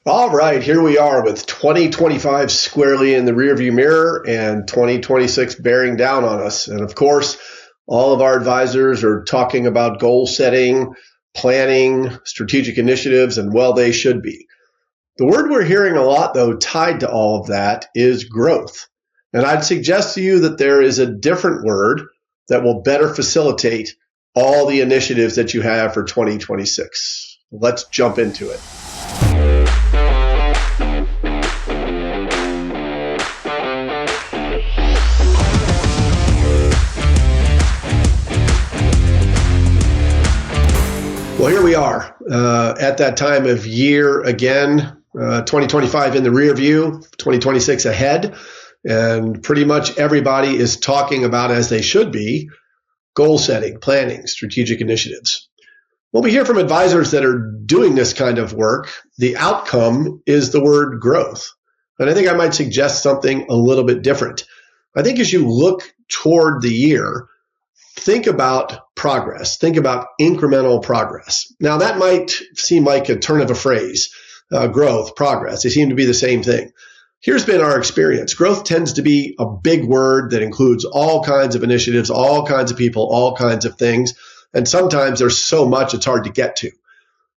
All right, here we are with 2025 squarely in the rearview mirror and 2026 bearing down on us. And of course, all of our advisors are talking about goal setting, planning, strategic initiatives, and well, they should be. The word we're hearing a lot, though, tied to all of that is growth. And I'd suggest to you that there is a different word that will better facilitate all the initiatives that you have for 2026. Let's jump into it. Well, here we are at that time of year again, 2025 in the rear view, 2026 ahead, and pretty much everybody is talking about, as they should be, goal setting, planning, strategic initiatives. When we hear from advisors that are doing this kind of work, the outcome is the word growth. And I think I might suggest something a little bit different. I think as you look toward the year, think about progress. Think about incremental progress. Now, that might seem like a turn of a phrase, growth, progress. They seem to be the same thing. Here's been our experience. Growth tends to be a big word that includes all kinds of initiatives, all kinds of people, all kinds of things. And sometimes there's so much it's hard to get to.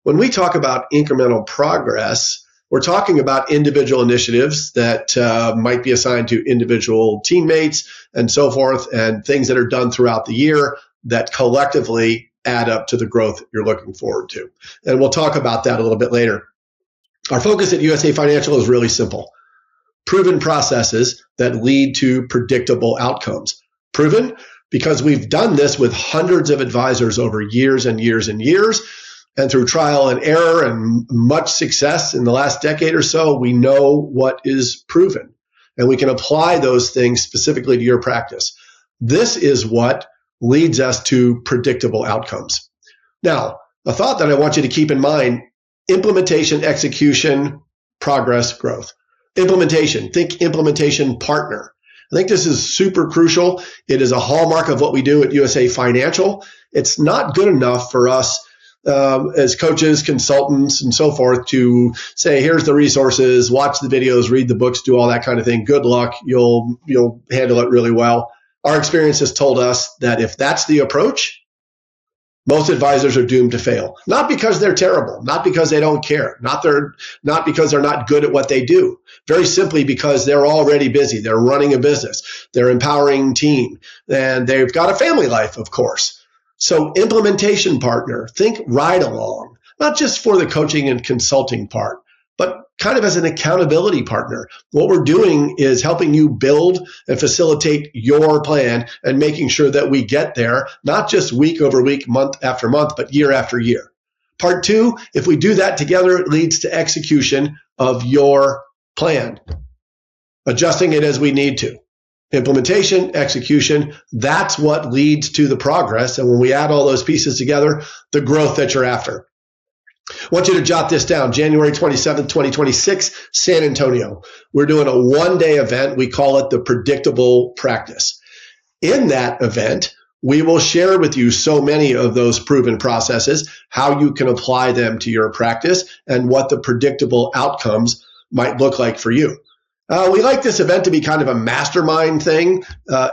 When we talk about incremental progress, we're talking about individual initiatives that might be assigned to individual teammates and so forth, and things that are done throughout the year that collectively add up to the growth you're looking forward to. And we'll talk about that a little bit later. Our focus at USA Financial is really simple. Proven processes that lead to predictable outcomes. Proven because we've done this with hundreds of advisors over years and years and years. And through trial and error and much success in the last decade or so, we know what is proven. And we can apply those things specifically to your practice. This is what leads us to predictable outcomes. Now, a thought that I want you to keep in mind, implementation, execution, progress, growth. Implementation, think implementation partner. I think this is super crucial. It is a hallmark of what we do at USA Financial. It's not good enough for us as coaches, consultants, and so forth to say, here's the resources, watch the videos, read the books, do all that kind of thing. Good luck. You'll handle it really well. Our experience has told us that if that's the approach, most advisors are doomed to fail. Not because they're terrible, not because they don't care, not because they're not good at what they do. Very simply because they're already busy. They're running a business. They're empowering team. And they've got a family life, of course. So implementation partner, think ride along, not just for the coaching and consulting part, but kind of as an accountability partner. What we're doing is helping you build and facilitate your plan and making sure that we get there, not just week over week, month after month, but year after year. Part two, if we do that together, it leads to execution of your plan, adjusting it as we need to. Implementation, execution, that's what leads to the progress. And when we add all those pieces together, the growth that you're after. I want you to jot this down. January 27th, 2026, San Antonio. We're doing a one-day event. We call it the Predictable Practice. In that event, we will share with you so many of those proven processes, how you can apply them to your practice, and what the predictable outcomes might look like for you. We like this event to be kind of a mastermind thing,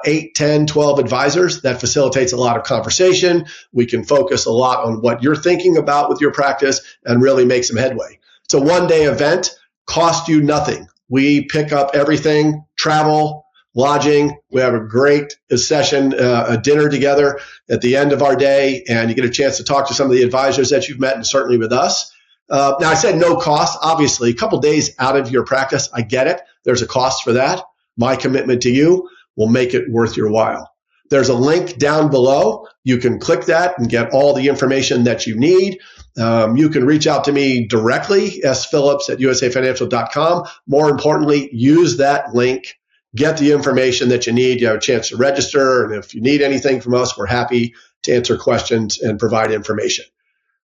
8, 10, 12 advisors. That facilitates a lot of conversation. We can focus a lot on what you're thinking about with your practice and really make some headway. It's a one-day event, cost you nothing. We pick up everything, travel, lodging. We have a great session, a dinner together at the end of our day, and you get a chance to talk to some of the advisors that you've met and certainly with us. Now, I said no cost, obviously. A couple days out of your practice, I get it. There's a cost for that. My commitment to you will make it worth your while. There's a link down below. You can click that and get all the information that you need. You can reach out to me directly, Phillips at usafinancial.com. More importantly, use that link. Get the information that you need. You have a chance to register. And if you need anything from us, we're happy to answer questions and provide information.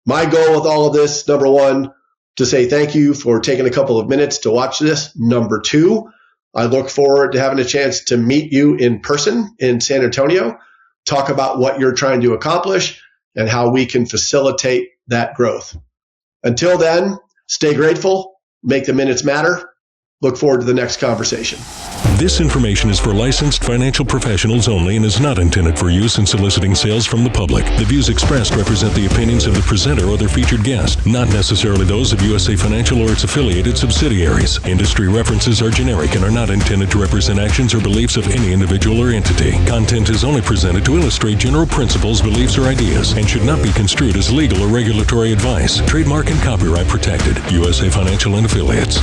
My goal with all of this, number one, to say thank you for taking a couple of minutes to watch this. Number two, I look forward to having a chance to meet you in person in San Antonio, talk about what you're trying to accomplish and how we can facilitate that growth. Until then, stay grateful, make the minutes matter. Look forward to the next conversation. This information is for licensed financial professionals only and is not intended for use in soliciting sales from the public. The views expressed represent the opinions of the presenter or their featured guest, not necessarily those of USA Financial or its affiliated subsidiaries. Industry references are generic and are not intended to represent actions or beliefs of any individual or entity. Content is only presented to illustrate general principles, beliefs, or ideas and should not be construed as legal or regulatory advice. Trademark and copyright protected. USA Financial and Affiliates.